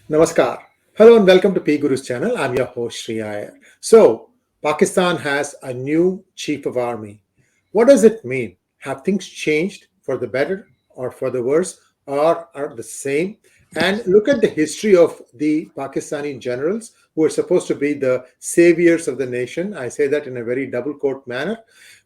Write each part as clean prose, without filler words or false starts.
Namaskar. Hello and welcome to PGurus channel. I'm your host 𝙒𝙧𝙤𝙀. So, Pakistan has a new chief of army. What does it mean? Have things changed for the better or for the worse or are the same? And look at the history of the Pakistani generals who are supposed to be the saviors of the nation. I say that in a very double quote manner.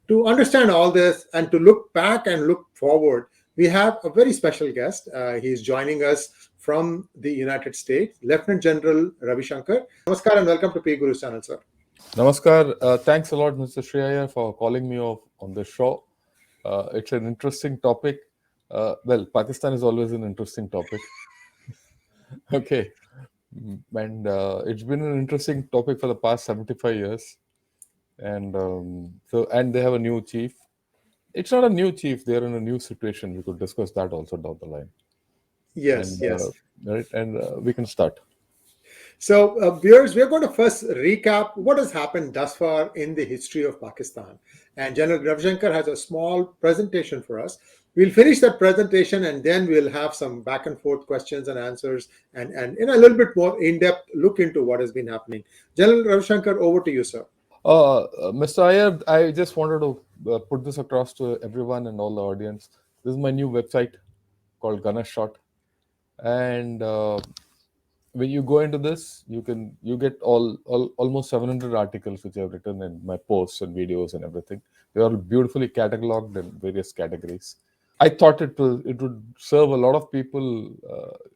To understand all this and to look back and look forward, we have a very special guest. He's joining us from the United States, Lieutenant General Ravi Shankar. Namaskar and welcome to PGurus channel, sir. Namaskar. Thanks a lot, Mr. 𝙒𝙧𝙤, for calling me off on this show. It's an interesting topic. Pakistan is always an interesting topic. Okay. And it's been an interesting topic for the past 75 years. And and they have a new chief. It's not a new chief. They're in a new situation. We could discuss that also down the line. Yes, And yes. right, and we can start. So, viewers, we're going to first recap what has happened thus far in the history of Pakistan. And General Ravi Shankar has a small presentation for us. We'll finish that presentation and then we'll have some back and forth questions and answers and in a little bit more in-depth look into what has been happening. General Ravi Shankar, over to you, sir. Mr. Iyer, I just wanted to put this across to everyone and all the audience. This is my new website called Ganeshshot, and when you go into this, you get almost 700 articles which I've written in my posts and videos and everything. They are beautifully cataloged in various categories. I thought it would serve a lot of people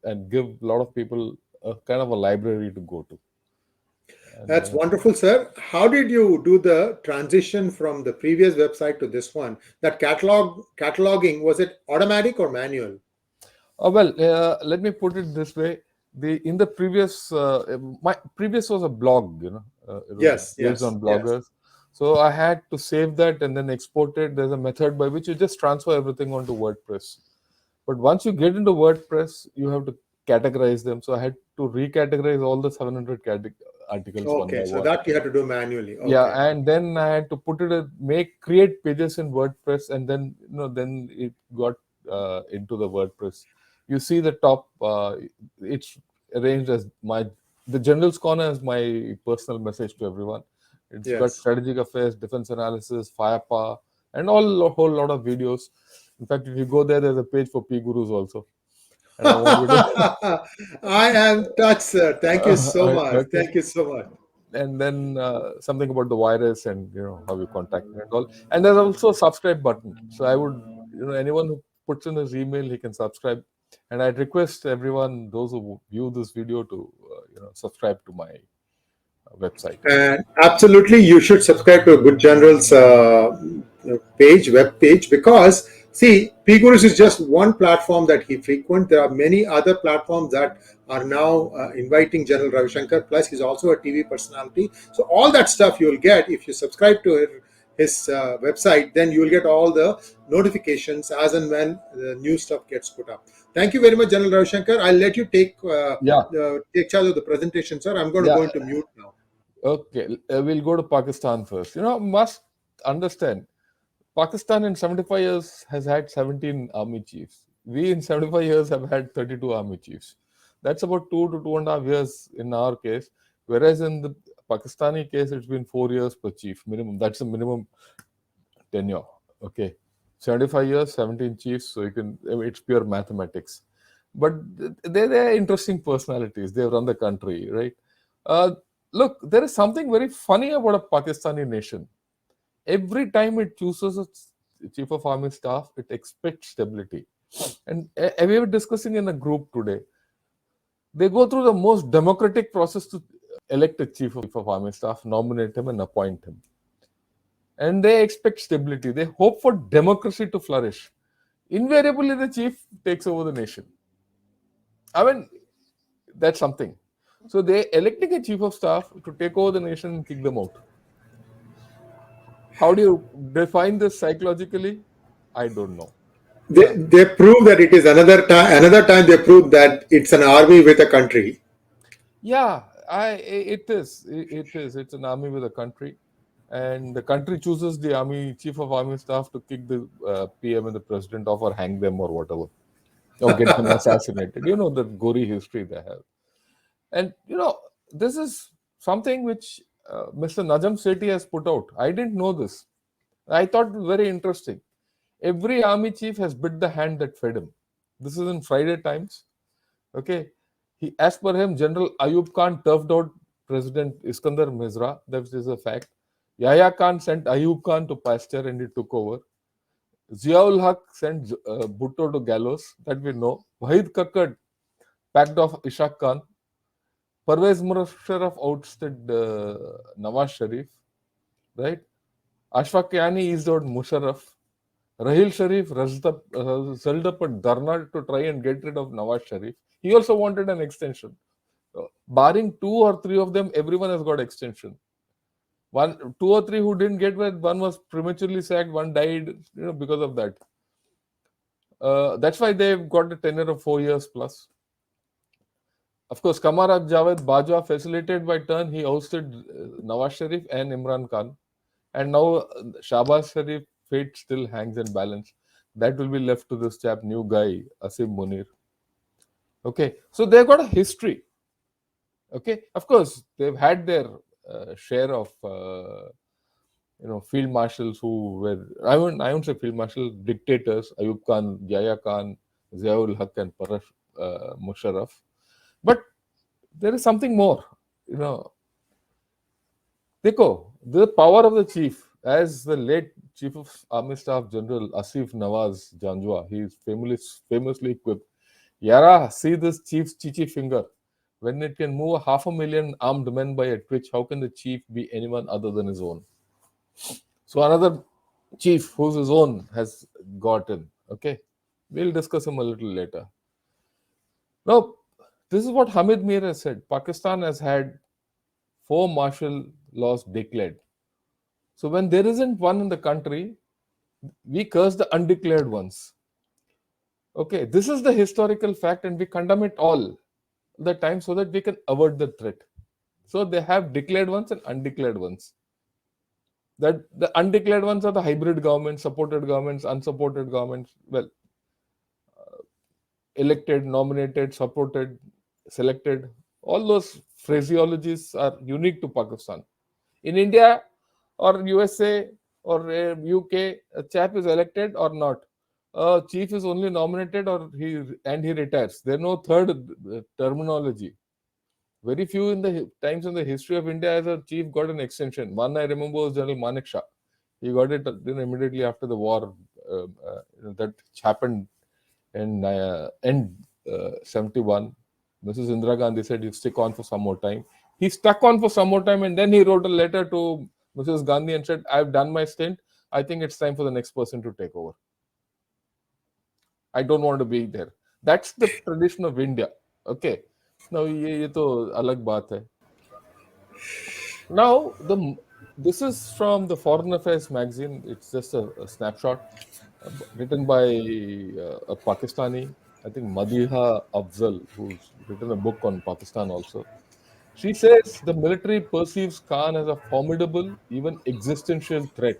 and give a lot of people a kind of a library to go to. And, That's wonderful, sir. How did you do the transition from the previous website to this one? That cataloging, was it automatic or manual? Let me put it this way: in the previous, my previous was a blog, it was Yes, based yes, on yes. bloggers. So I had to save that and then export it. There's a method by which you just transfer everything onto WordPress. But once you get into WordPress, you have to categorize them. So I had to recategorize all the 700 articles one by Okay, so one. that you had to do manually. Yeah, Okay. and then I had to put it create pages in WordPress, and then then it got into the WordPress. You see the top, it's arranged as the General's Corner is my personal message to everyone. It's got Yes. strategic affairs, defense analysis, firepower, and a whole lot of videos. In fact, if you go there, there's a page for PGurus also. And I want you to I am touched, sir. Thank you so much. okay. Thank you so much. And then something about the virus and how you contact me and all. And there's also a subscribe button. So I would, anyone who puts in his email, he can subscribe. And I'd request everyone, those who view this video, to subscribe to my website. And absolutely, you should subscribe to Good General's web page, because see, PGurus is just one platform that he frequents. There are many other platforms that are now inviting General Ravi Shankar. Plus, he's also a TV personality. So all that stuff you will get if you subscribe to his website. Then you will get all the notifications as and when the new stuff gets put up. Thank you very much, General Ravi Shankar. I'll let you take Yeah. take charge of the presentation, sir. I'm going to Yeah. go into mute now. Okay. We'll go to Pakistan first. Must understand, Pakistan in 75 years has had 17 army chiefs. We in 75 years have had 32 army chiefs. That's about 2 to 2.5 years in our case. Whereas in the Pakistani case, it's been 4 years per chief minimum. That's the minimum tenure. Okay. 75 years, 17 chiefs. So it's pure mathematics. But they're interesting personalities. They run the country, right? Look, there is something very funny about a Pakistani nation. Every time it chooses a chief of army staff, it expects stability. And we were discussing in a group today. They go through the most democratic process to elect a chief of army staff, nominate him, and appoint him. And they expect stability. They hope for democracy to flourish. Invariably, the chief takes over the nation. I mean, that's something. So they're electing a chief of staff to take over the nation and kick them out. How do you define this psychologically? I don't know. They prove that it is another time. Another time they prove that it's an army with a country. Yeah, it is. It is. It's an army with a country, and the country chooses the army chief of army staff to kick the PM and the president off or hang them or whatever, or get them assassinated. You know the gory history they have. And this is something which Mr. Najam Sethi has put out. I didn't know this. I thought it was very interesting. Every army chief has bit the hand that fed him. This is in Friday Times. Okay. As per him, General Ayub Khan turfed out President Iskandar Mizra. That is a fact. Yahya Khan sent Ayub Khan to pasture and he took over. Ziaul Haq sent Bhutto to gallows. That we know. Wahid Kakkad packed off Ishaq Khan. Pervez Musharraf ousted Nawaz Sharif. Right? Ashfaq Yani eased out Musharraf. Rahil Sharif settled up at Dharna to try and get rid of Nawaz Sharif. He also wanted an extension. Barring two or three of them, everyone has got extension. Two or three who didn't get it, one was prematurely sacked, one died, because of that. That's why they've got a tenure of 4 years plus. Of course, Kamaraj Javed Bajwa, facilitated by turn, he ousted Nawaz Sharif and Imran Khan. And now Shahbaz Sharif fate still hangs in balance. That will be left to this chap, new guy, Asim Munir. Okay, so they've got a history. Okay, of course, they've had their share of field marshals who were, I won't say field marshal, dictators, Ayub Khan, Yahya Khan, Ziaul Haq and Parash Musharraf. But there is something more, Dekho, the power of the chief, as the late Chief of Army Staff General Asif Nawaz Janjua, he is famously quipped, Yara, see this chief's chichi finger. When it can move 500,000 armed men by a twitch, how can the chief be anyone other than his own? So another chief who's his own has gotten. Okay, we'll discuss him a little later. Now, this is what Hamid Mir has said. Pakistan has had 4 martial laws declared. So when there isn't one in the country, we curse the undeclared ones. Okay, this is the historical fact and we condemn it all the time so that we can avert the threat. So they have declared ones and undeclared ones. That the undeclared ones are the hybrid governments, supported governments, unsupported governments. Well, elected, nominated, supported, selected. All those phraseologies are unique to Pakistan. In India or USA or UK, a chap is elected or not. A chief is only nominated or he retires. There is no third terminology. Very few in the times in the history of India as a chief got an extension. One I remember was General Manek Shah. He got it immediately after the war that happened in end 71. Mrs. Indira Gandhi said you stick on for some more time. He stuck on for some more time and then he wrote a letter to Mrs. Gandhi and said, I've done my stint. I think it's time for the next person to take over. I don't want to be there. That's the tradition of India. Okay. Now, ये तो अलग बात है. Now, this is from the Foreign Affairs magazine. It's just a snapshot written by a Pakistani, I think Madiha Afzal, who's written a book on Pakistan also. She says the military perceives Khan as a formidable, even existential threat,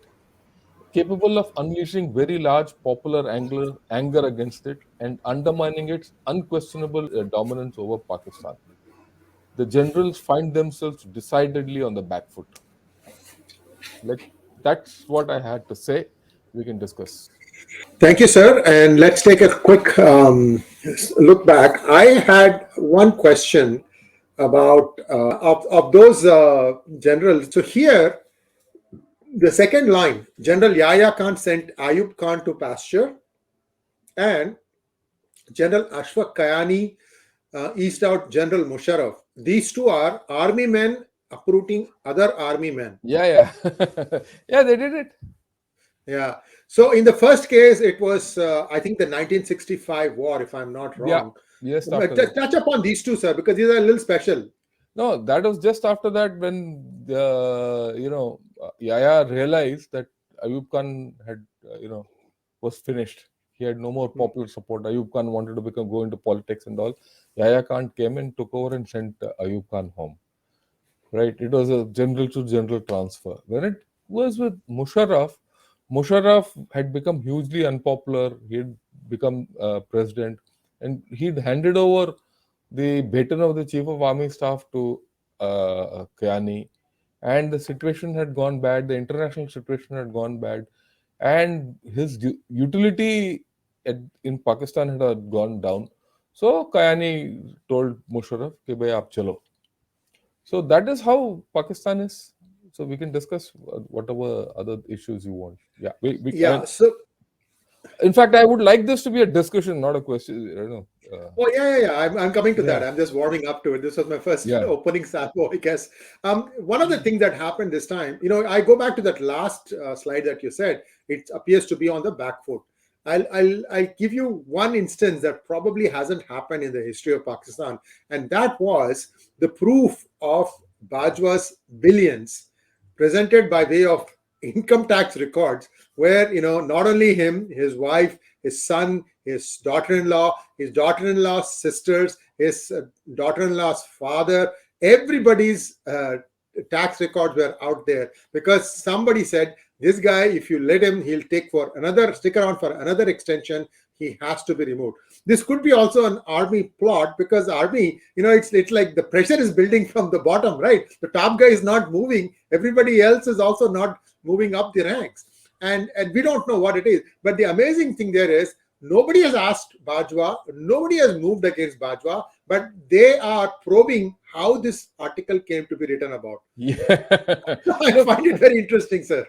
capable of unleashing very large popular anger against it and undermining its unquestionable dominance over Pakistan. The generals find themselves decidedly on the back foot. That's what I had to say. We can discuss. Thank you, sir. And let's take a quick look back. I had one question about of those generals. So here, the second line, General Yahya Khan sent Ayub Khan to pasture, and General Ashfaq Kayani eased out General Musharraf. These two are army men uprooting other army men. Yeah. Yeah, they did it. Yeah. So in the first case, it was, I think, the 1965 war, if I'm not wrong. Yeah. Yes. Touch upon these two, sir, because these are a little special. No, that was just after that when Yahya realized that Ayub Khan had was finished. He had no more popular support. Ayub Khan wanted to go into politics and all. Yahya Khan came and took over and sent Ayub Khan home. Right? It was a general to general transfer. When it was with Musharraf had become hugely unpopular. He had become president, and he'd handed over the baton of the chief of army staff to Kayani, and the situation had gone bad. The international situation had gone bad, and his utility in Pakistan had gone down. So Kayani told Musharraf, "Ki bhai aap chalo." So that is how Pakistan is. So we can discuss whatever other issues you want. Yeah, I Yeah. mean, So, in fact, I would like this to be a discussion, not a question. You know. oh yeah. I'm coming to that. Yeah, I'm just warming up to it. This was my first yeah. opening sample, I guess. One of the things that happened this time, I go back to that last slide that you said. It appears to be on the back foot. I'll give you one instance that probably hasn't happened in the history of Pakistan, and that was the proof of Bajwa's billions presented by way of income tax records, where not only him, his wife, his son, his daughter-in-law, his daughter-in-law's sisters, his daughter-in-law's father, everybody's tax records were out there, because somebody said, this guy, if you let him, he'll stick around for another extension. He has to be removed. This could be also an army plot, because army, it's like the pressure is building from the bottom, right? The top guy is not moving. Everybody else is also not moving up the ranks. And we don't know what it is. But the amazing thing there is, nobody has asked Bajwa, nobody has moved against Bajwa, but they are probing how this article came to be written about. Yeah. I find it very interesting, sir.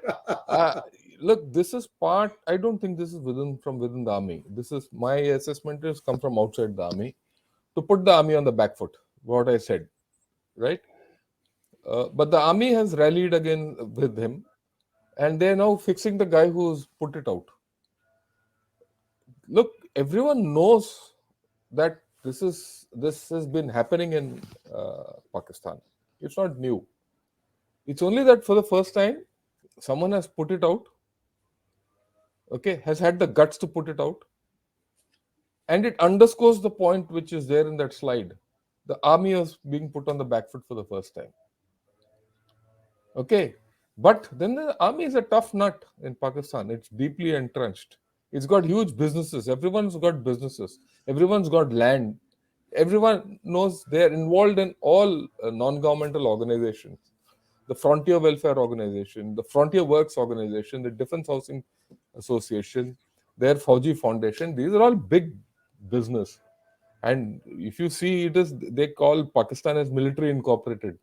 uh, Look, this is part. I don't think this is from within the army. This is my assessment has come from outside the army to put the army on the back foot. What I said, right? But the army has rallied again with him, and they're now fixing the guy who's put it out. Look, everyone knows that this has been happening in Pakistan. It's not new. It's only that for the first time, someone has put it out. Okay, has had the guts to put it out, and it underscores the point which is there in that slide. The army is being put on the back foot for the first time. Okay, but then the army is a tough nut in Pakistan. It's deeply entrenched. It's got huge businesses. Everyone's got businesses. Everyone's got land. Everyone knows they're involved in all non-governmental organizations. The Frontier Welfare Organization, the Frontier Works Organization, the Defense Housing Association, their Fauji Foundation. These are all big business. And if you see, they call Pakistan as military incorporated.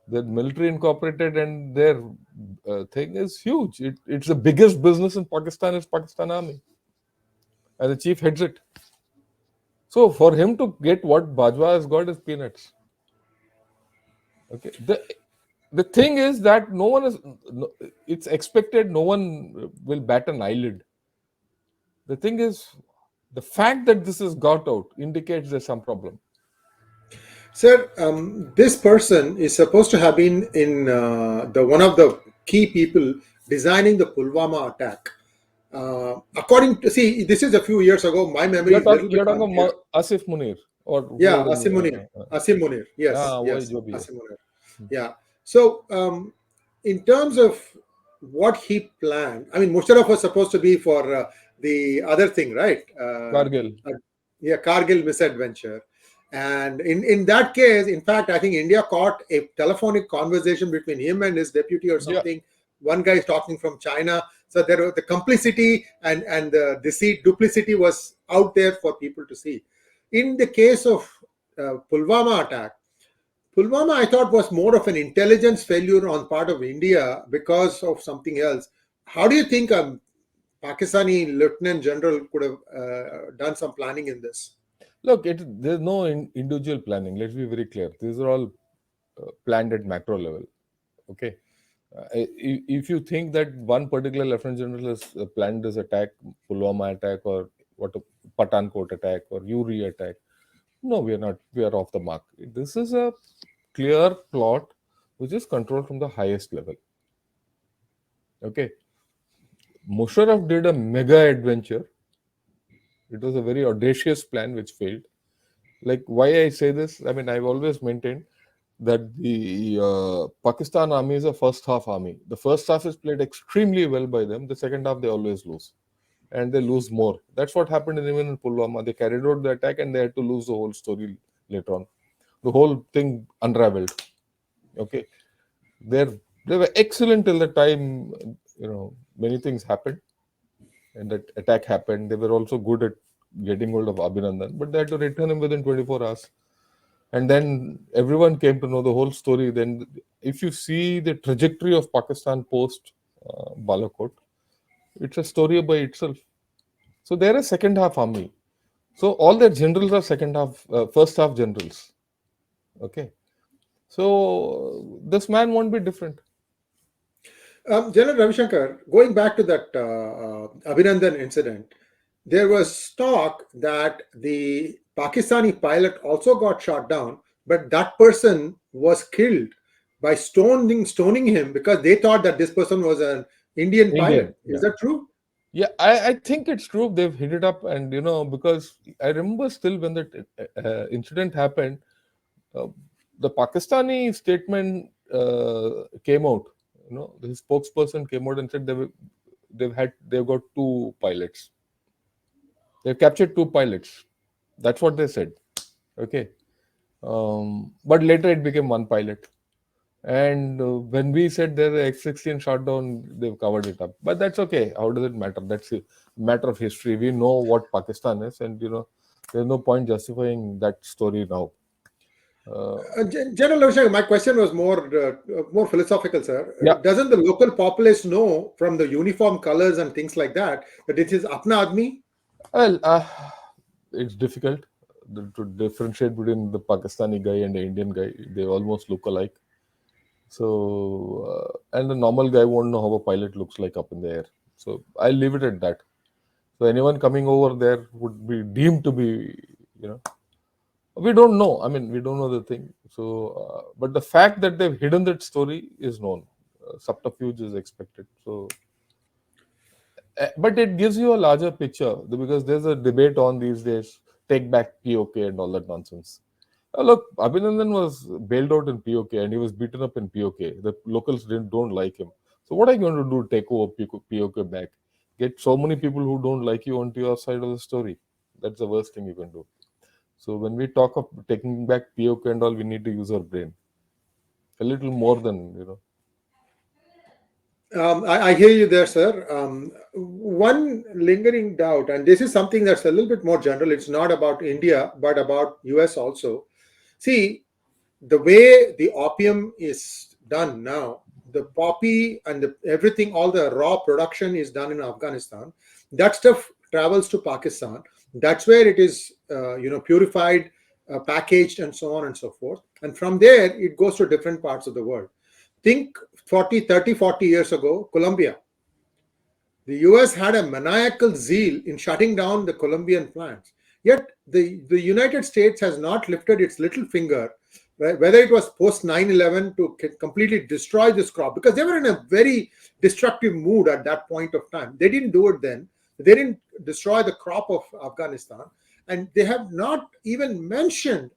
The military incorporated, and their thing is huge. It's the biggest business in Pakistan is Pakistan Army, and the chief heads it. So for him to get what Bajwa has got is peanuts. Okay. The thing is that it's expected no one will bat an eyelid. The thing is, the fact that this has got out indicates there's some problem. Sir, this person is supposed to have been in the one of the key people designing the Pulwama attack. According to, see, this is a few years ago. My memory is a little bit You're talking unclear. about Asif Munir or Yeah, whoever. Asim Munir. Asim Munir. Yes, वही yes, जो भी है. Asim Munir. Yeah. So, in terms of what he planned, I mean, Musharraf was supposed to be for the other thing, right? Kargil. Yeah, Kargil misadventure. And in that case, in fact, I think India caught a telephonic conversation between him and his deputy or Yeah. something. One guy is talking from China. So there was the complicity and the deceit, duplicity was out there for people to see. In the case of Pulwama attack, Pulwama, I thought, was more of an intelligence failure on part of India because of something else. How do you think a Pakistani lieutenant general could have done some planning in this? Look, there's no individual planning. Let's be very clear. These are all planned at macro level. Okay. If you think that one particular lieutenant general has planned this attack, Pulwama attack, or Pathankot attack, or Uri attack, no, we are not. We are off the mark. This is a clear plot which is controlled from the highest level. Okay. Musharraf did a mega adventure. It was a very audacious plan which failed. Like, why I say this? I mean, I've always maintained that the Pakistan army is a first half army. The first half is played extremely well by them. The second half, they always lose. And they lose more. That's what happened even in Pulwama. They carried out the attack and they had to lose the whole story later on. The whole thing unraveled. Okay, they're they were excellent till the time, many things happened, and that attack happened. They were also good at getting hold of Abhinandan, but they had to return him within 24 hours. And then everyone came to know the whole story. Then, if you see the trajectory of Pakistan post Balakot, it's a story by itself. So they're a second half army. So all their generals are first half generals. Okay. So this man won't be different. General Ravi Shankar, going back to that Abhinandan incident, there was talk that the Pakistani pilot also got shot down, but that person was killed by stoning him because they thought that this person was an Indian Indian. pilot. Is that true? Yeah, I think it's true. They've hit it up, and because I remember still when that incident happened, uh, the Pakistani statement came out. The spokesperson came out and said they've got two pilots. They've captured two pilots. That's what they said. Okay, but later it became one pilot. And when we said there's a X-16 shot down, they've covered it up. But that's okay. How does it matter? That's a matter of history. We know what Pakistan is, and there's no point justifying that story now. General Ravi Shankar, my question was more philosophical, sir. Yeah. Doesn't the local populace know from the uniform colors and things like that that it is Apna Admi? Well, it's difficult to differentiate between the Pakistani guy and the Indian guy. They almost look alike. So, and the normal guy won't know how a pilot looks like up in the air. So, I'll leave it at that. So, anyone coming over there would be deemed to be, we don't know. I mean, we don't know the thing. So, but the fact that they've hidden that story is known. Subterfuge is expected. So, but it gives you a larger picture because there's a debate on these days, take back POK and all that nonsense. Look, Abhinandan was bailed out in POK and he was beaten up in POK. The locals don't like him. So what are you going to do? Take over POK back? Get so many people who don't like you onto your side of the story. That's the worst thing you can do. So when we talk of taking back POK and all, we need to use our brain a little more than. I hear you there, sir. One lingering doubt, and this is something that's a little bit more general. It's not about India, but about US also. See, the way the opium is done now, the poppy and everything, all the raw production is done in Afghanistan. That stuff travels to Pakistan. That's where it is, purified, packaged, and so on and so forth. And from there, it goes to different parts of the world. Think 40 years ago, Colombia. The US had a maniacal zeal in shutting down the Colombian plants. Yet the United States has not lifted its little finger, right, whether it was post 9/11 to completely destroy this crop, because they were in a very destructive mood at that point of time. They didn't do it then. They didn't destroy the crop of Afghanistan. And they have not even mentioned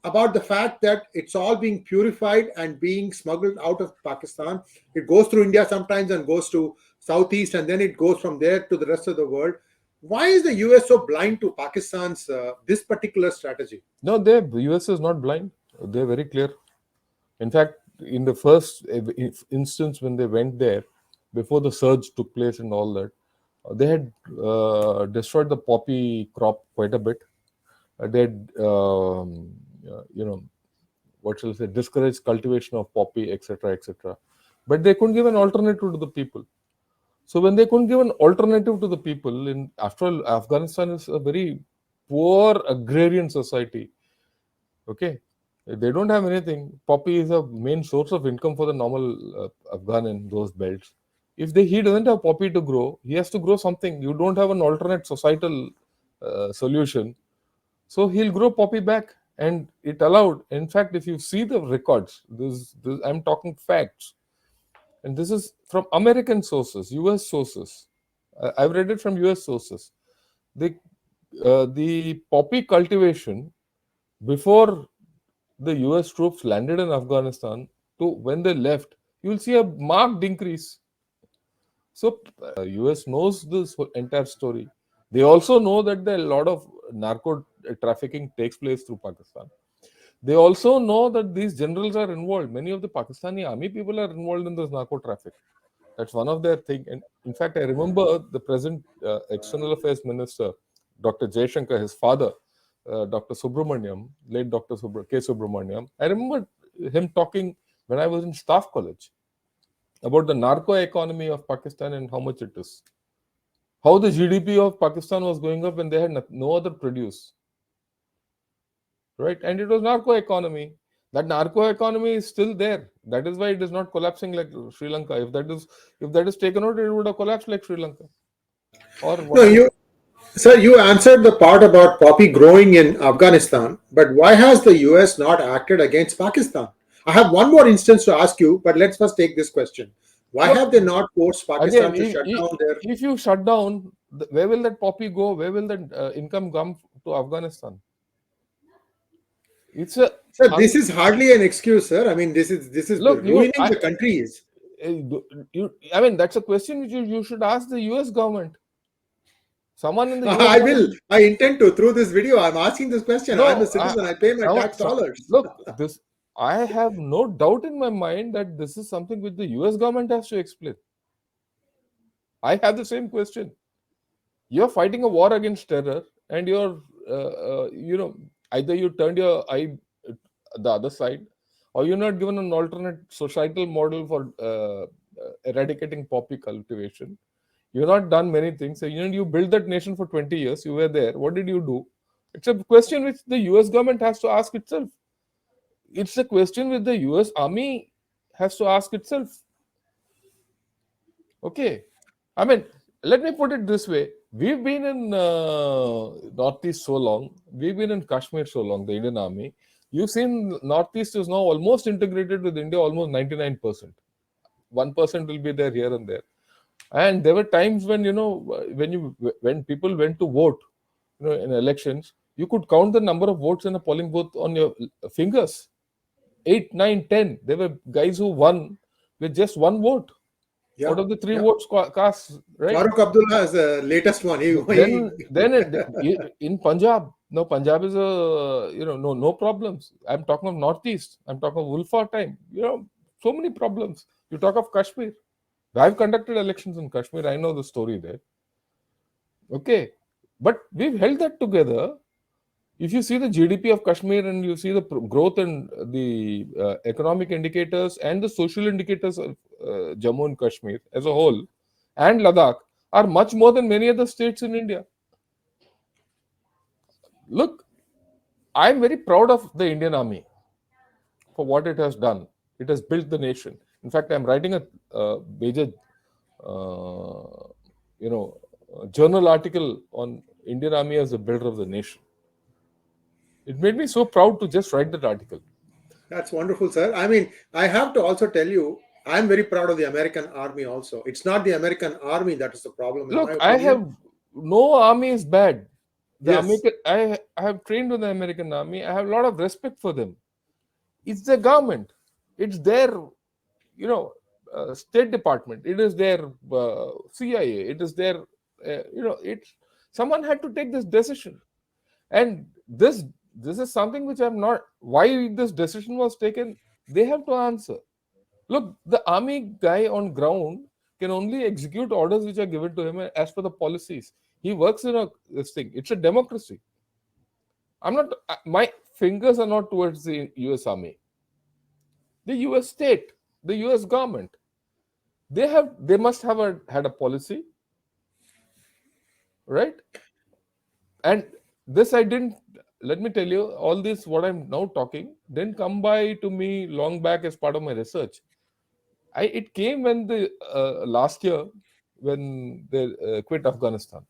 about the fact that it's all being purified and being smuggled out of Pakistan. It goes through India sometimes and goes to Southeast, and then it goes from there to the rest of the world. Why is the US so blind to Pakistan's this particular strategy? No, the US is not blind. They're very clear. In fact, in the first instance when they went there, before the surge took place and all that, they had destroyed the poppy crop quite a bit. They had, what shall I say, discouraged cultivation of poppy, etc., etc. But they couldn't give an alternative to the people. So when they couldn't give an alternative to the people, after all, Afghanistan is a very poor agrarian society. Okay, they don't have anything. Poppy is a main source of income for the normal Afghan in those belts. If he doesn't have poppy to grow, he has to grow something. You don't have an alternate societal solution, so he'll grow poppy back, and it allowed. In fact, if you see the records, this I'm talking facts, and this is from American sources, US sources. I've read it from US sources. The poppy cultivation before the US troops landed in Afghanistan to when they left, you will see a marked increase. So US knows this entire story. They also know that a lot of narco trafficking takes place through Pakistan. They also know that these generals are involved. Many of the Pakistani army people are involved in this narco traffic. That's one of their thing. And in fact, I remember the present External Affairs Minister, Dr. Jay Shankar, his father, Dr. Subramaniam, late Dr. K. Subramaniam. I remember him talking when I was in staff college about the narco economy of Pakistan and how much it is. How the GDP of Pakistan was going up when they had no other produce. Right? And it was narco economy. That narco economy is still there. That is why it is not collapsing like Sri Lanka. If that is taken out, it would have collapsed like Sri Lanka. Or No, sir, you answered the part about poppy growing in Afghanistan, but why has the US not acted against Pakistan? I have one more instance to ask you, but let's first take this question. Why look, have they not forced Pakistan again, to shut down their... if you shut down, where will that poppy go? Where will that income come to Afghanistan? It's a Sir, this is hardly an excuse, sir. I mean, this is look. ruining the countries. I mean, that's a question which you should ask the US government. Someone in the US I will. I intend to. Through this video, I'm asking this question. No, I'm a citizen. I pay my tax dollars. Look, I have no doubt in my mind that this is something which the US government has to explain. I have the same question. You're fighting a war against terror, and you're, either you turned your eye the other side, or you're not given an alternate societal model for eradicating poppy cultivation. You've not done many things. So, you built that nation for 20 years. You were there. What did you do? It's a question which the US government has to ask itself. It's a question which the US Army has to ask itself. Okay. I mean, let me put it this way. We've been in Northeast so long. We've been in Kashmir so long, the Indian Army. You've seen Northeast is now almost integrated with India, almost 99%. 1% will be there here and there. And there were times when, when people went to vote, in elections, you could count the number of votes in a polling booth on your fingers. 8, 9, 10. There were guys who won with just one vote out of the 3 votes cast. Right? Farooq Abdullah is the latest one. In Punjab, no, Punjab is no problems. I'm talking of Northeast. I'm talking of Ulfa time. So many problems. You talk of Kashmir. I've conducted elections in Kashmir. I know the story there. Okay. But we've held that together. If you see the GDP of Kashmir and you see the growth and the economic indicators and the social indicators of Jammu and Kashmir as a whole and Ladakh are much more than many other states in India. Look, I'm very proud of the Indian Army for what it has done. It has built the nation. In fact, I'm writing a major, journal article on Indian Army as a builder of the nation. It made me so proud to just write that article. That's wonderful, sir. I mean, I have to also tell you, I'm very proud of the American Army also. It's not the American Army that is the problem. Look, I have no army is bad. Yes. I have trained with the American Army. I have a lot of respect for them. It's the government. It's their, State Department. It is their CIA. It is their, someone had to take this decision. And this is something which I'm not, why this decision was taken, they have to answer. Look, the army guy on ground can only execute orders which are given to him as per the policies. He works in this thing. It's a democracy. My fingers are not towards the US Army. The US state, the US government, they must have had a policy, right? And this let me tell you, all this what I'm now talking didn't come by to me long back as part of my research. It came when the last year when they quit Afghanistan,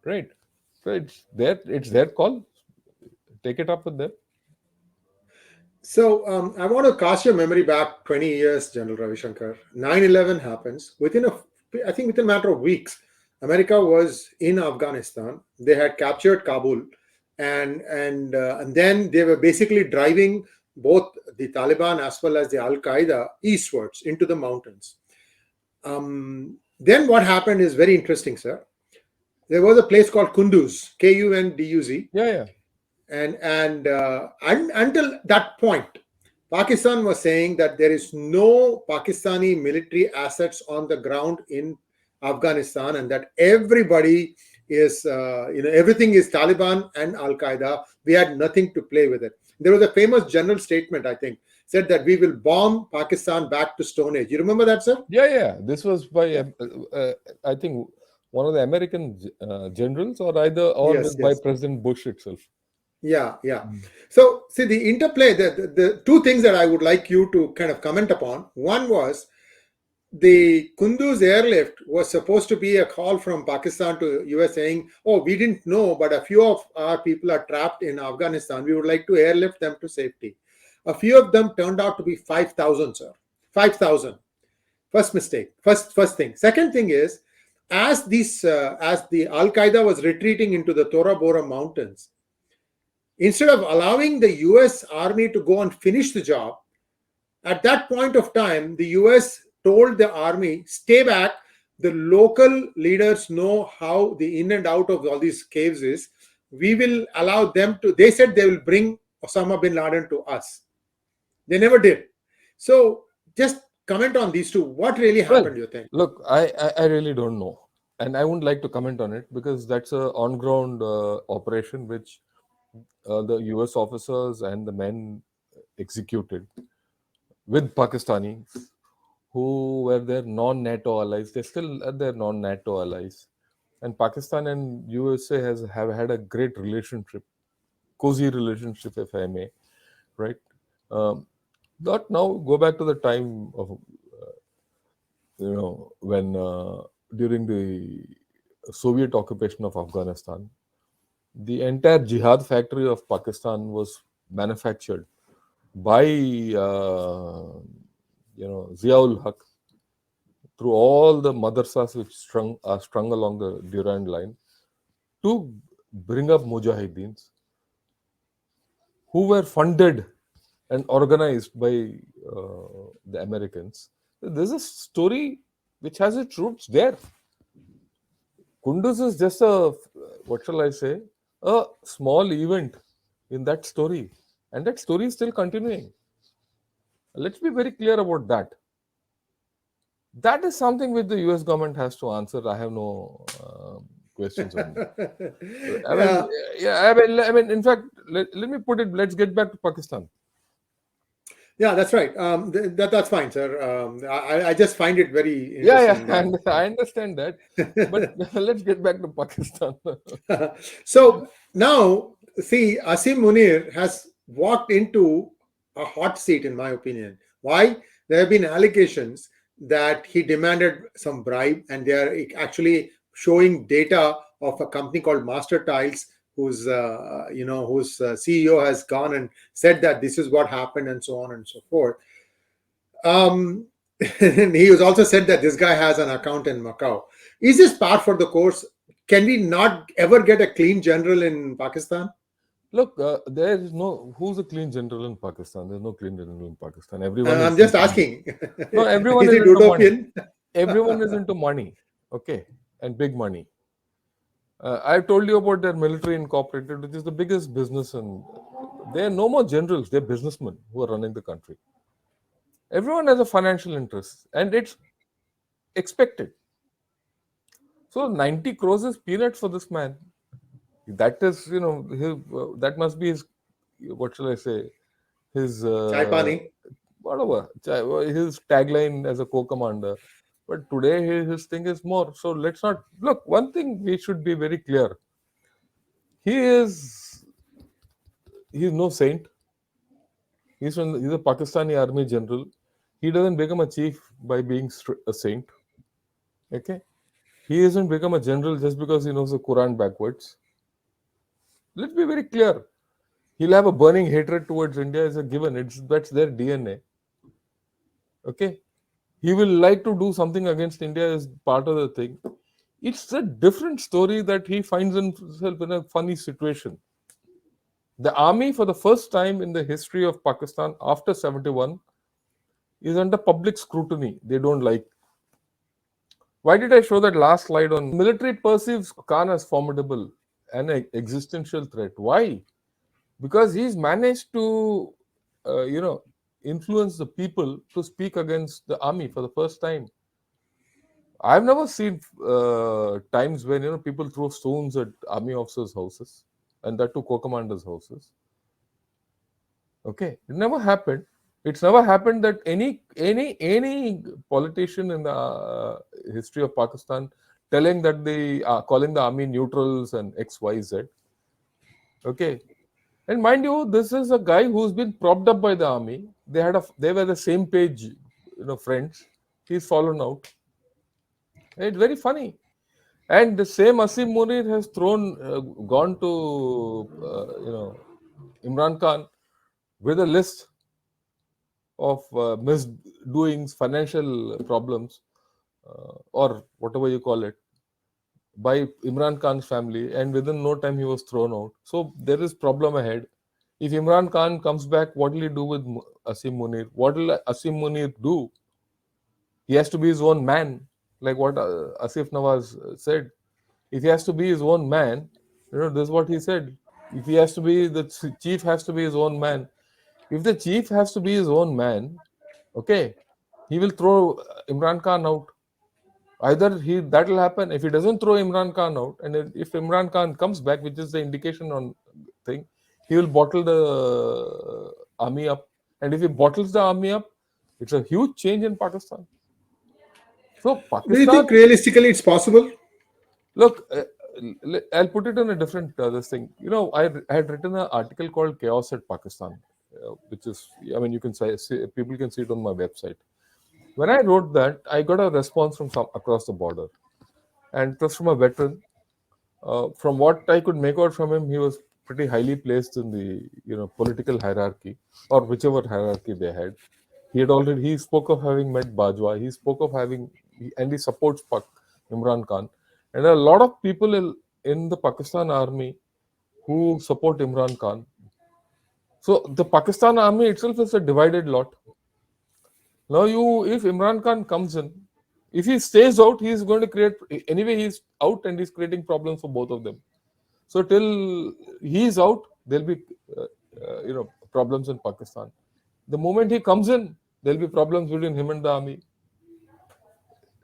right? So it's their call. Take it up with them. So I want to cast your memory back 20 years, General Ravi Shankar. 9/11 happens. Within a matter of weeks, America was in Afghanistan. They had captured Kabul, and then they were basically driving both the Taliban as well as the Al-Qaeda eastwards into the mountains. Then what happened is very interesting, sir. There was a place called Kunduz, Kunduz. Yeah. And until that point, Pakistan was saying that there is no Pakistani military assets on the ground in Afghanistan, and that everybody is, everything is Taliban and Al Qaeda. We had nothing to play with it. There was a famous general statement, I think, said that we will bomb Pakistan back to Stone Age. You remember that, sir? Yeah. This was by, I think, one of the American generals, or either, or Yes, by yes. President Bush itself. Yeah. So, see, the interplay, the two things that I would like you to kind of comment upon. One was the Kunduz airlift was supposed to be a call from Pakistan to US saying, oh, we didn't know, but a few of our people are trapped in Afghanistan. We would like to airlift them to safety. A few of them turned out to be 5,000, sir. 5,000. First mistake. First thing. Second thing is, as the Al Qaeda was retreating into the Tora Bora mountains, instead of allowing the US Army to go and finish the job, at that point of time, the US told the army, stay back. The local leaders know how the in and out of all these caves is. We will allow them to, they said they will bring Osama bin Laden to us. They never did. So just comment on these two. What really Well, happened, you think? look, I really don't know. And I wouldn't like to comment on it because that's a on-ground operation which the US officers and the men executed with Pakistanis who were their non-NATO allies. They're still their non-NATO allies. And Pakistan and USA have had a great relationship, cozy relationship, if I may, right? Not now. Go back to the time of when during the Soviet occupation of Afghanistan, the entire jihad factory of Pakistan was manufactured by Ziaul Haq through all the madrasas which are strung along the Durand line to bring up mujahideens who were funded and organized by the Americans. There's a story which has its roots there. Kunduz is just what shall I say, a small event in that story. And that story is still continuing. Let's be very clear about that. That is something which the US government has to answer. I have no questions on it. Yeah. I mean, in fact, let me put it, let's get back to Pakistan. Yeah, that's right. That's fine, sir. I just find it very interesting. And I understand that. But let's get back to Pakistan. So now, see, Asim Munir has walked into a hot seat, in my opinion. Why? There have been allegations that he demanded some bribe, and they are actually showing data of a company called Master Tiles, whose CEO has gone and said that this is what happened, and so on and so forth. And he was also said that this guy has an account in Macau. Is this part for the course? Can we not ever get a clean general in Pakistan? Look, there is no, who's a clean general in Pakistan? There's no clean general in Pakistan. Everyone I'm is just into, asking. no, everyone Is is it into money. utopian? Everyone is into money, okay, and big money. I've told you about their military incorporated, which is the biggest business, and they are no more generals, they're businessmen who are running the country. Everyone has a financial interest, and it's expected. So 90 crores is peanuts for this man. That is, that must be his, what shall I say, his Chai pani. whatever, his tagline as a co-commander. But today his thing is more. So let's not look. One thing we should be very clear: he is he's no saint. He's a Pakistani army general. He doesn't become a chief by being a saint. Okay, he doesn't become a general just because he knows the Quran backwards. Let's be very clear. He'll have a burning hatred towards India as a given. That's their DNA. Okay, he will like to do something against India as part of the thing. It's a different story that he finds himself in a funny situation. The army, for the first time in the history of Pakistan after 71, is under public scrutiny. They don't like. Why did I show that last slide on military perceives Khan as formidable and an existential threat? Why? because he's managed to, influence the people to speak against the army for the first time. I've never seen times when people throw stones at army officers' houses, and that to co-commanders' houses. Okay, it never happened. It's never happened that any politician in the history of Pakistan telling that they are calling the army neutrals and X Y Z. Okay, and mind you, this is a guy who's been propped up by the army. They were the same page, friends. He's fallen out. It's very funny. And the same Asim Munir has gone to, Imran Khan with a list of misdoings, financial problems, or whatever you call it, by Imran Khan's family, and within no time he was thrown out. So there is problem ahead. If Imran Khan comes back, what will he do with Asim Munir? What will Asim Munir do? He has to be his own man, like what Asif Nawaz said. If he has to be his own man, this is what he said. If he has to be, the chief has to be his own man. If the chief has to be his own man, okay, he will throw Imran Khan out. Either that will happen. If he doesn't throw Imran Khan out, and if Imran Khan comes back, which is the indication on thing, he will bottle the army up. And if he bottles the army up, it's a huge change in Pakistan. So Do you think Pakistan, realistically it's possible? look, I'll put it in a different this thing. I had written an article called "Chaos at Pakistan," which is, you can see, people can see it on my website. When I wrote that, I got a response from some across the border, and it was from a veteran. From what I could make out from him, he was pretty highly placed in the political hierarchy, or whichever hierarchy they had. He spoke of having met Bajwa. He spoke of and he supports Imran Khan, and a lot of people in the Pakistan army who support Imran Khan. So the Pakistan army itself is a divided lot. Now, if Imran Khan comes in, if he stays out, he's going to create, anyway, he's out and he's creating problems for both of them. So till he's out, there'll be, problems in Pakistan. The moment he comes in, there'll be problems between him and the army.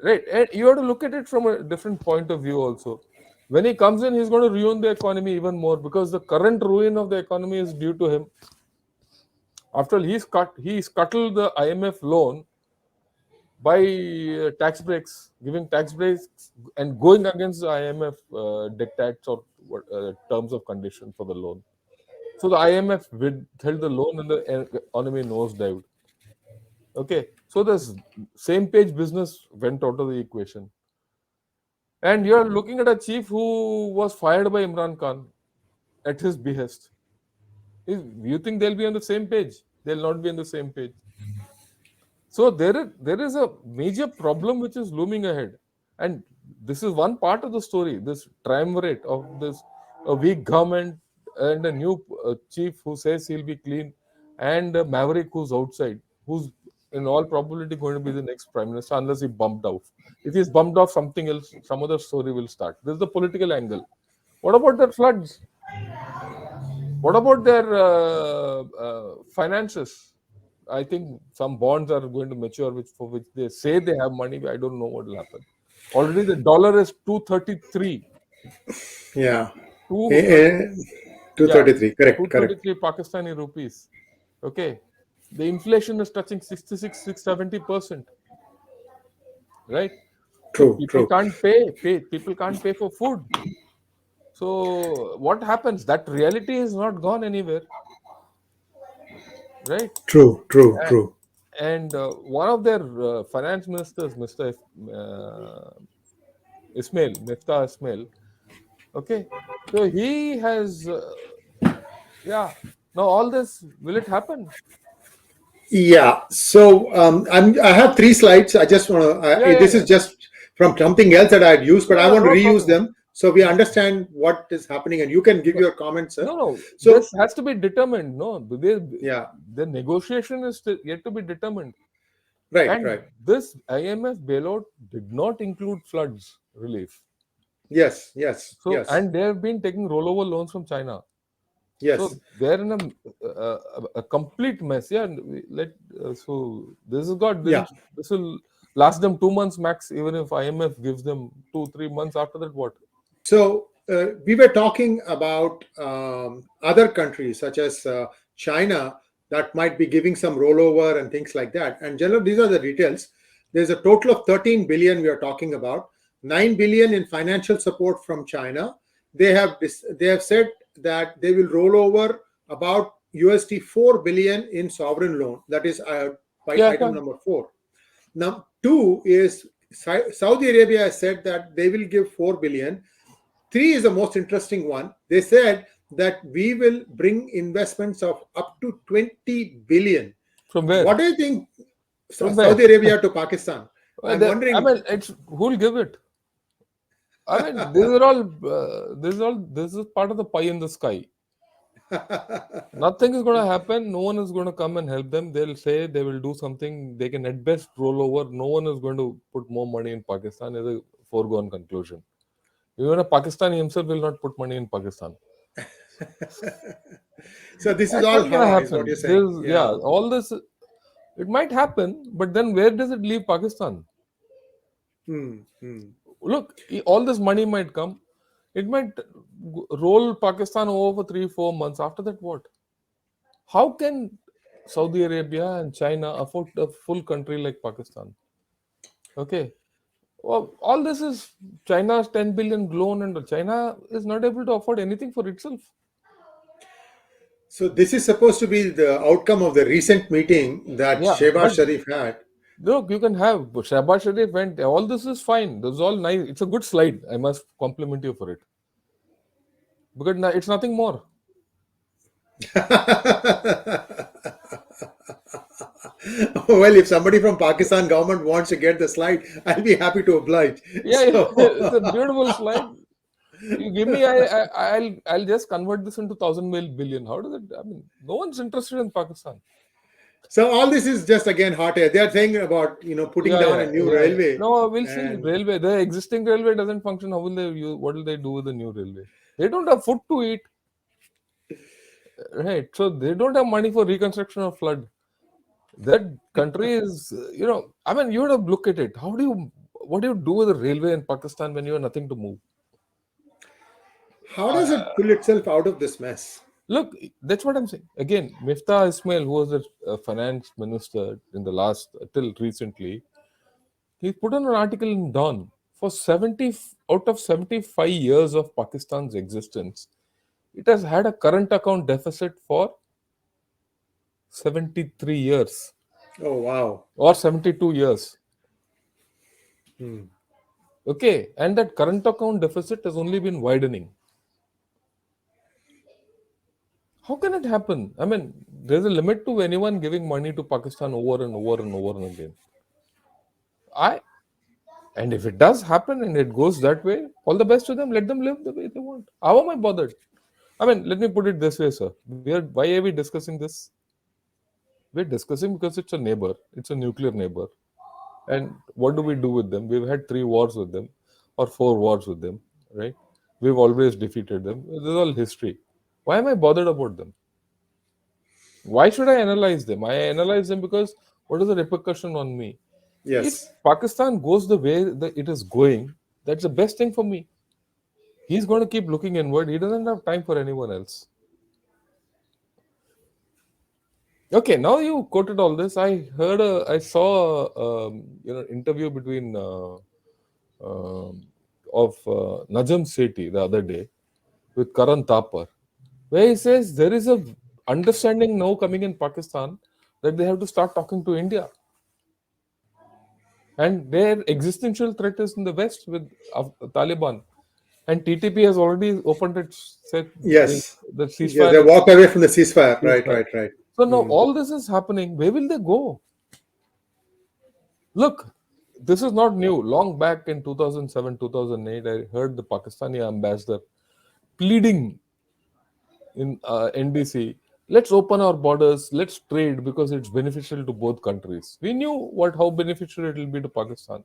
Right. And you have to look at it from a different point of view also. When he comes in, he's going to ruin the economy even more, because the current ruin of the economy is due to him. After all, he scuttled the IMF loan by tax breaks, giving tax breaks and going against the IMF dictates or terms of condition for the loan. So the IMF withheld the loan and the economy nosedived. Okay, so this same page business went out of the equation. And you're looking at a chief who was fired by Imran Khan at his behest. If you think they'll be on the same page, they'll not be on the same page. So there is a major problem which is looming ahead, and this is one part of the story. This triumvirate of this a weak government and a new chief who says he'll be clean, and a maverick who's outside, who's in all probability going to be the next prime minister unless he bumped off. If he's bumped off, something else, some other story will start. This is the political angle. What about the floods? What about their finances? I think some bonds are going to mature, for which they say they have money. I don't know what will happen. Already the dollar is 233. Yeah. 233. Yeah, 233. Correct. Correct. 233 Pakistani rupees. Okay. The inflation is touching 66, 70%. Right? So True. people True. can't people can't pay for food. So what happens? That reality is not gone anywhere. Right? True. True. True. And one of their finance ministers, Mr. Miftah Ismail, okay, so he has, yeah. Now all this, will it happen? Yeah. So I have three slides. I just want to. Yeah, yeah, This yeah. is just from something else that I had used, but I Yeah, want to no reuse problem. them so we understand what is happening, and you can give your comments, sir. No. So This has to be determined. No, yeah. the negotiation is yet to be determined. Right. And Right. this IMF bailout did not include floods relief. Yes. Yes. So, Yes. and they have been taking rollover loans from China. Yes. So they're in a complete mess. Yeah, and so this is got Yeah. this will last them 2 months max. Even if IMF gives them 2-3 months after that, what? So we were talking about other countries such as China that might be giving some rollover and things like that. And generally, these are the details. There's a total of 13 billion we are talking about. 9 billion in financial support from China. They have said that they will roll over about USD 4 billion in sovereign loan. That is Yeah, item fine. number 4. Now, 2 is Saudi Arabia has said that they will give 4 billion. 3 is the most interesting one. They said that we will bring investments of up to 20 billion. From What where? do you think? From where? Saudi Arabia to Pakistan. I'm I wondering. mean, it's who'll give it? I mean, these are all. This is part of the pie in the sky. Nothing is going to happen. No one is going to come and help them. They'll say they will do something. They can at best roll over. No one is going to put more money in Pakistan. Is a foregone conclusion. Even a Pakistani himself will not put money in Pakistan. So this is That's all not going to hawa, is what you're happen. saying. Yeah, Yeah. all this. It might happen, but then where does it leave Pakistan? Hmm, hmm. Look, all this money might come. It might roll Pakistan over for 3-4 months. After that, what? How can Saudi Arabia and China afford a full country like Pakistan? Okay. Well, all this is China's 10 billion loan, and China is not able to afford anything for itself. So this is supposed to be the outcome of the recent meeting that Yeah, Shehbaz but Sharif had. look, you can have Shahbaz Sharif and all this is fine. This is all nice. It's a good slide. I must compliment you for it because it's nothing more. Well, if somebody from Pakistan government wants to get the slide, I'll be happy to oblige. Yeah, yeah, it's a So, beautiful slide. You give me, I'll just convert this into thousand billion. How does it? I mean, no one's interested in Pakistan. so all this is just again hot air. They are saying about putting Yeah, down yeah, a new yeah, yeah. railway, No, we'll see. and Railway, the existing railway doesn't function. How will they use? What will they do with the new railway? They don't have food to eat, right? So they don't have money for reconstruction of flood. That country is, I mean, you have to look at it. What do you do with the railway in Pakistan when you have nothing to move? how does it pull itself out of this mess? Look, that's what I'm saying. Again, Miftah Ismail, who was the finance minister in the last, till recently, he put on an article in Dawn. For 70 out of 75 years of Pakistan's existence, it has had a current account deficit for 73 years Oh wow. or 72 years. Hmm. Okay, and that current account deficit has only been widening. How can it happen? I mean, there's a limit to anyone giving money to Pakistan over and over and over and again. I And if it does happen and it goes that way, all the best to them. Let them live the way they want. How am I bothered? I mean, let me put it this way, sir. Why are we discussing this? We're discussing because it's a neighbor. It's a nuclear neighbor. And what do we do with them? We've had 3 wars with them or 4 wars with them, right? We've always defeated them. This is all history. Why am I bothered about them? Why should I analyze them? I analyze them because what is the repercussion on me? If Yes. Pakistan goes the way that it is going, that's the best thing for me. He's going to keep looking inward. He doesn't have time for anyone else. Okay, now you quoted all this. I saw, interview between of Najam Sethi the other day with Karan Thapar, where he says there is a understanding now coming in Pakistan that they have to start talking to India, and their existential threat is in the West with Taliban, and TTP has already opened its said Yes. the Yeah, ceasefire they is walked away from the ceasefire. Right. ceasefire. Right. Right. So now Hmm. all this is happening. Where will they go? Look, this is not new. Long back in 2007, 2008, I heard the Pakistani ambassador pleading in NDC, let's open our borders, let's trade because it's beneficial to both countries. We knew how beneficial it will be to Pakistan.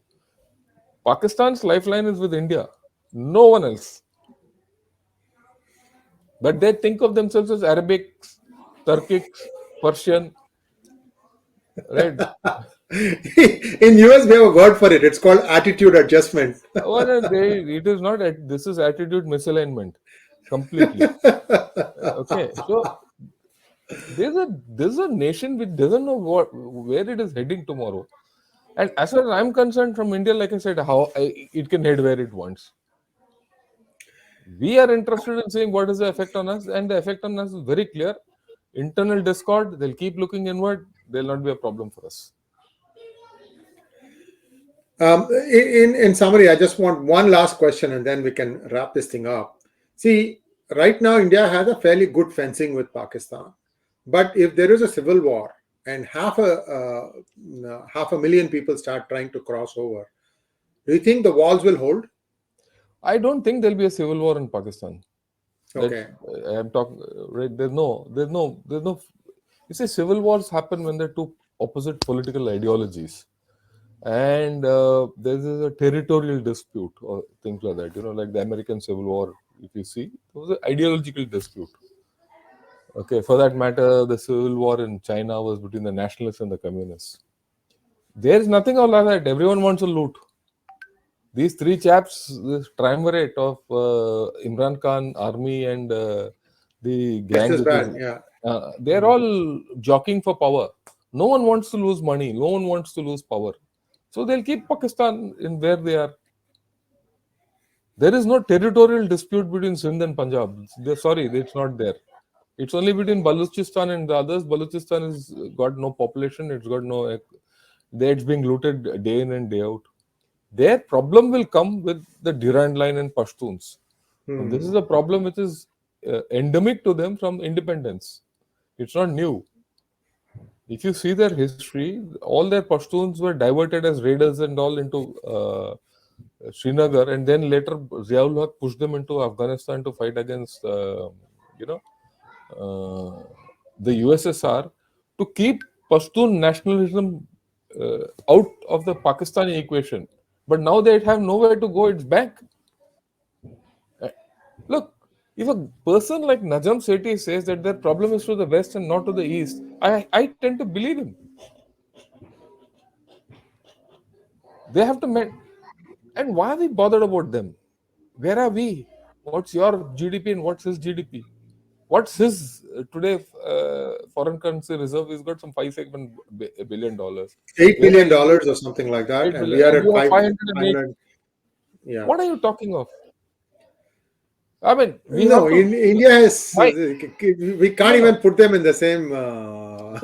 Pakistan's lifeline is with India, no one else. But they think of themselves as Arabics, Turkics, Persian, right? In US, we have a word for it. It's called attitude adjustment. Well, it is not. This is attitude misalignment, completely. Okay, so there's a nation which doesn't know where it is heading tomorrow. And as far as I'm concerned, from India, like I said, it can head where it wants. We are interested in seeing what is the effect on us, and the effect on us is very clear. Internal discord. They'll keep looking inward. There'll not be a problem for us. In summary, I just want one last question and then we can wrap this thing up. See, right now, India has a fairly good fencing with Pakistan. But if there is a civil war and half a million people start trying to cross over, do you think the walls will hold? I don't think there'll be a civil war in Pakistan. Okay. I'm talking. Right? There's no. You see, civil wars happen when there are two opposite political ideologies, and there's a territorial dispute or things like that. Like the American Civil War. If you see, it was an ideological dispute. Okay, for that matter, the civil war in China was between the nationalists and the communists. There's nothing all like that. Everyone wants to loot. These three chaps, this triumvirate of Imran Khan, army, and the gang, Business bad, yeah. they're all jockeying for power. No one wants to lose money. No one wants to lose power. So they'll keep Pakistan in where they are. There is no territorial dispute between Sindh and Punjab. Sorry, it's not there. It's only between Balochistan and the others. Balochistan has got no population. It's got no. It's being looted day in and day out. Their problem will come with the Durand Line and Pashtuns. And this is a problem which is endemic to them from independence. It's not new. If you see their history, all their Pashtuns were diverted as raiders and all into Srinagar, and then later Ziaul Haq pushed them into Afghanistan to fight against, the USSR to keep Pashtun nationalism out of the Pakistani equation. But now they have nowhere to go. It's back. Look, if a person like Najam Sethi says that their problem is to the west and not to the east, I tend to believe him. They have to and why are we bothered about them? Where are we? What's your GDP and what's his GDP? What's his today foreign currency reserve? He's got some $5-7 billion. $8 billion or something like that, 8 and billion, we are and at you have 508. 500. Yeah. What are you talking of? I mean, India has. We can't even put them in the same. So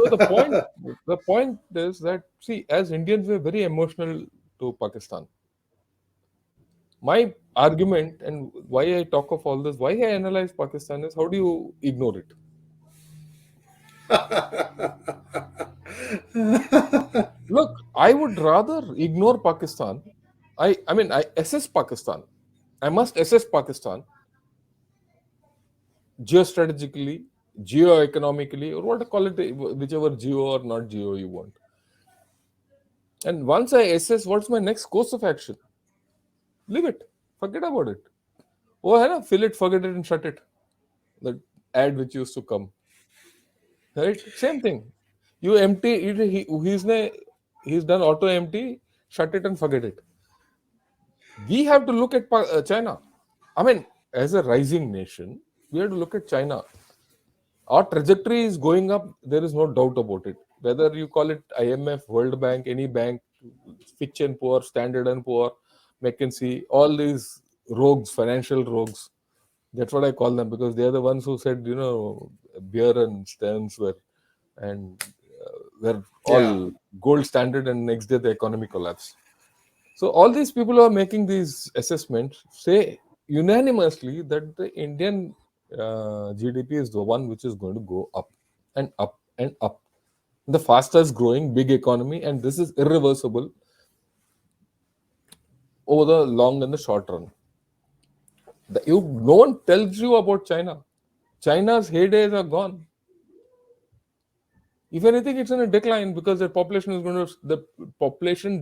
the point is that, see, as Indians, we're very emotional to Pakistan. My argument and why I talk of all this, why I analyze Pakistan is, how do you ignore it? Look, I would rather ignore Pakistan. I assess Pakistan. I must assess Pakistan geostrategically, geo-economically, or what to call it, whichever geo or not geo you want. And once I assess, what's my next course of action? Leave it. Forget about it. Oh, fill it, forget it, and shut it. The ad which used to come. Right? Same thing. You empty it, he's done auto empty, shut it and forget it. We have to look at China. I mean, as a rising nation, we have to look at China. Our trajectory is going up. There is no doubt about it. Whether you call it IMF, World Bank, any bank, Fitch and Poor, Standard and Poor, McKinsey, all these rogues, financial rogues. That's what I call them, because they are the ones who said, beer and Stearns were all gold standard, and next day the economy collapsed. So all these people who are making these assessments say unanimously that the Indian GDP is the one which is going to go up and up and up. The fastest growing big economy, and this is irreversible over the long and the short run. No one tells you about China. China's heydays are gone. If anything, it's in a decline, because the population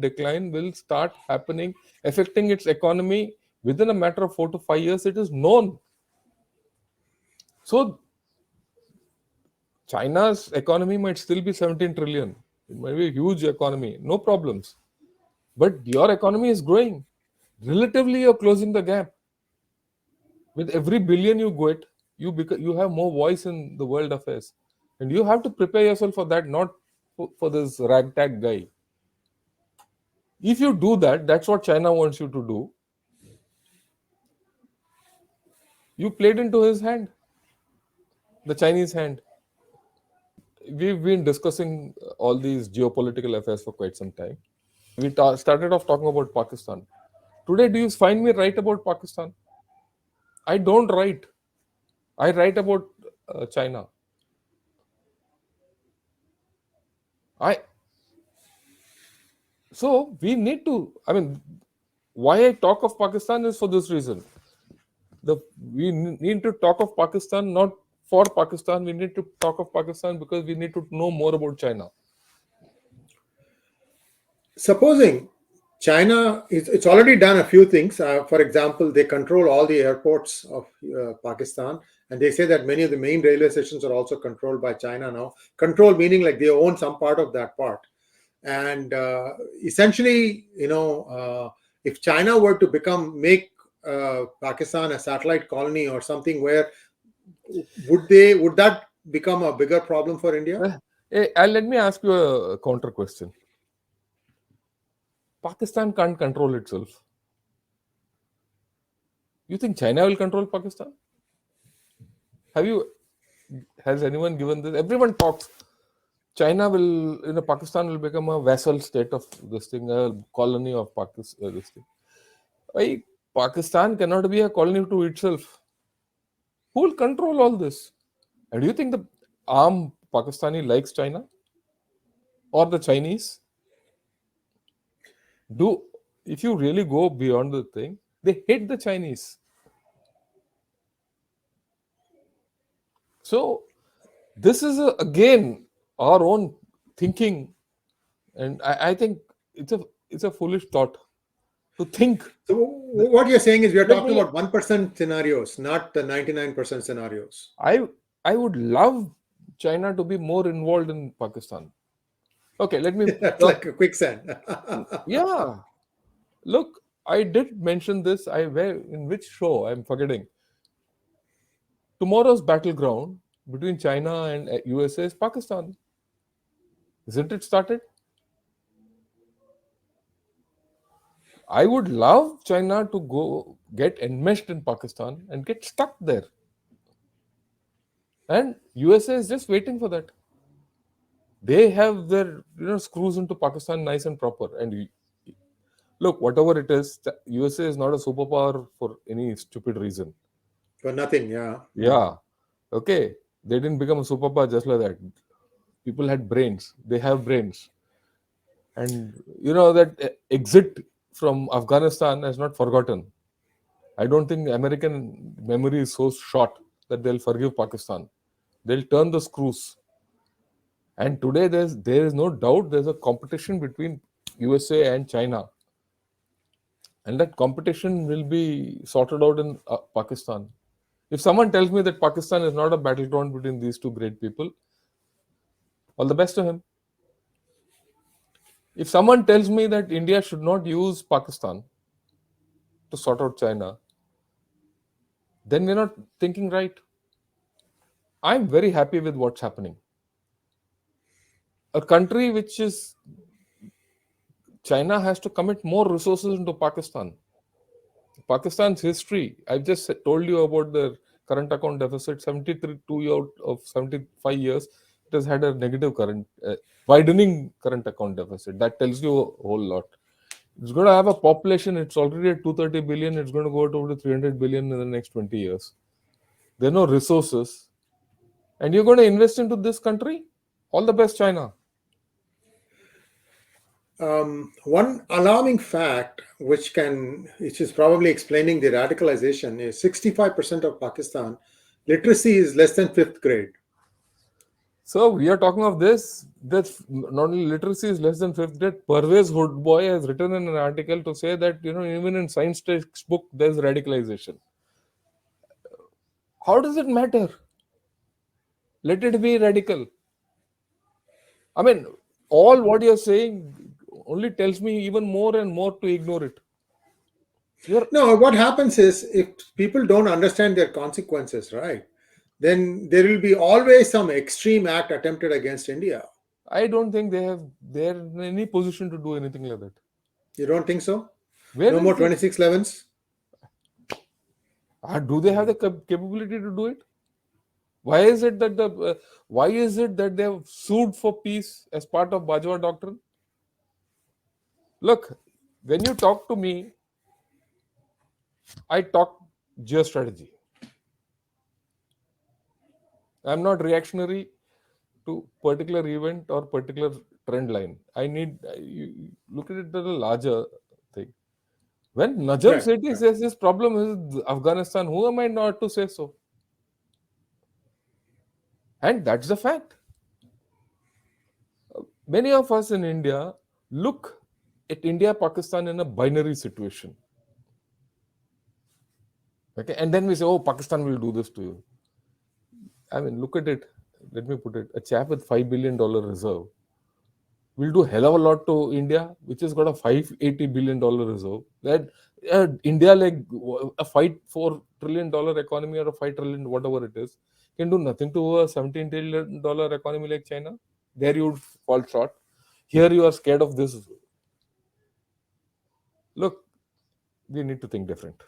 decline will start happening, affecting its economy within a matter of 4 to 5 years. It is known. So China's economy might still be 17 trillion. It might be a huge economy, no problems. But your economy is growing. Relatively, you're closing the gap. With every billion you get, you have more voice in the world affairs. And you have to prepare yourself for that, not for this ragtag guy. If you do that, that's what China wants you to do. You played into his hand, the Chinese hand. We've been discussing all these geopolitical affairs for quite some time. We started off talking about Pakistan. Today, do you find me right about Pakistan? I don't write. I write about China. I So we need to. I mean, why I talk of Pakistan is for this reason. We need to talk of Pakistan not for Pakistan. We need to talk of Pakistan because we need to know more about China. Supposing China it's already done a few things. For example, they control all the airports of Pakistan, and they say that many of the main railway stations are also controlled by China now. Control meaning like they own some part of that part. And essentially, if China were to make Pakistan a satellite colony or something, where would that become a bigger problem for India? Let me ask you a counter question. Pakistan can't control itself. You think China will control Pakistan? Has anyone given this? Everyone talks. China will, Pakistan will become a vassal state of this thing, a colony of Pakistan. This thing. Why Pakistan cannot be a colony to itself? Who will control all this? And do you think the armed Pakistani likes China or the Chinese? If you really go beyond the thing, they hate the Chinese. So this is again our own thinking, and I think it's a foolish thought to think. So what you're saying is we are talking about 1% scenarios, not the 99% scenarios. I would love China to be more involved in Pakistan. Okay, let me like a quicksand. Yeah. Look, I did mention this. In which show? I'm forgetting. Tomorrow's battleground between China and USA is Pakistan. Isn't it started? I would love China to go get enmeshed in Pakistan and get stuck there. And USA is just waiting for that. They have their screws into Pakistan nice and proper. And look, whatever it is, the USA is not a superpower for any stupid reason. For nothing, yeah. Yeah. Okay. They didn't become a superpower just like that. People had brains. They have brains. And that exit from Afghanistan is not forgotten. I don't think American memory is so short that they'll forgive Pakistan. They'll turn the screws. And today there is no doubt there's a competition between USA and China. And that competition will be sorted out in Pakistan. If someone tells me that Pakistan is not a battleground between these two great people, all the best to him. If someone tells me that India should not use Pakistan to sort out China, then we're not thinking right. I'm very happy with what's happening. A country which is China has to commit more resources into Pakistan. Pakistan's history, I've just told you about the current account deficit, 72 out of 75 years, it has had a negative widening current account deficit. That tells you a whole lot. It's going to have a population, it's already at 230 billion, it's going to go to 300 billion in the next 20 years. There are no resources. And you're going to invest into this country? All the best, China. One alarming fact, which is probably explaining the radicalization, is 65% of Pakistan literacy is less than 5th grade. So we are talking of this. That not only literacy is less than 5th grade. Pervez Hoodboy has written in an article to say that even in science textbook there's radicalization. How does it matter? Let it be radical. I mean, all what you're saying only tells me even more and more to ignore it. No, what happens is if people don't understand their consequences, right, then there will be always some extreme act attempted against India. I don't think they're in any position to do anything like that. You don't think so? Where No more is the 2611s? do they have the capability to do it? Why is it that they have sued for peace as part of Bajwa doctrine? Look, when you talk to me, I talk geostrategy. I'm not reactionary to particular event or particular trend line. You look at it as a larger thing. When Najam Right. Sethi says this problem is Afghanistan, who am I not to say so? And that's the fact. Many of us in India look at India, Pakistan in a binary situation. Okay, and then we say, oh, Pakistan will do this to you. I mean, look at it. Let me put it. A chap with $5 billion reserve will do hell of a lot to India, which has got a $580 billion reserve. That India, like a $4 trillion economy or a $5 trillion, whatever it is, can do nothing to a $17 trillion economy like China. There you would fall short. Here you are scared of this. Look, we need to think different.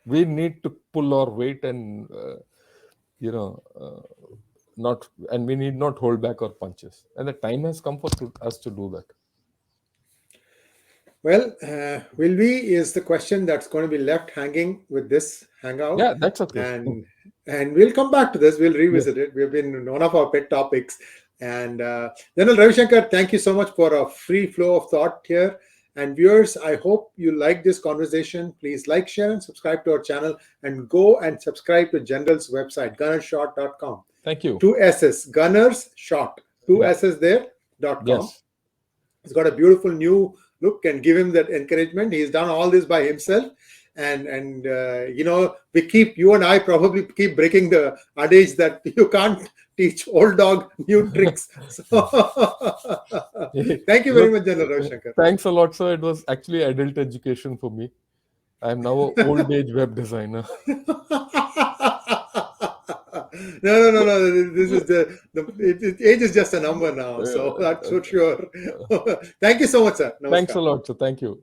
We need to pull our weight and, not, and we need not hold back our punches. And the time has come for us to do that. Well, will we is the question that's going to be left hanging with this hangout. Yeah, that's okay. And we'll come back to this. We'll revisit it. We've been one of our pet topics. And General Ravi Shankar, thank you so much for a free flow of thought here. And viewers, I hope you like this conversation. Please like, share, and subscribe to our channel. And go and subscribe to General's website, gunnershot.com. Thank you. 2 S's, Gunners Shot. 2 S's there.com. Yes. He's got a beautiful new look, and give him that encouragement. He's done all this by himself. And you and I probably keep breaking the adage that you can't teach old dog new tricks. So, thank you very much, General Ravi Shankar. Thanks a lot, sir. It was actually adult education for me. I'm now an old age web designer. No. This is age is just a number now. So that's for sure. Thank you so much, sir. Namaskar. Thanks a lot, sir. Thank you.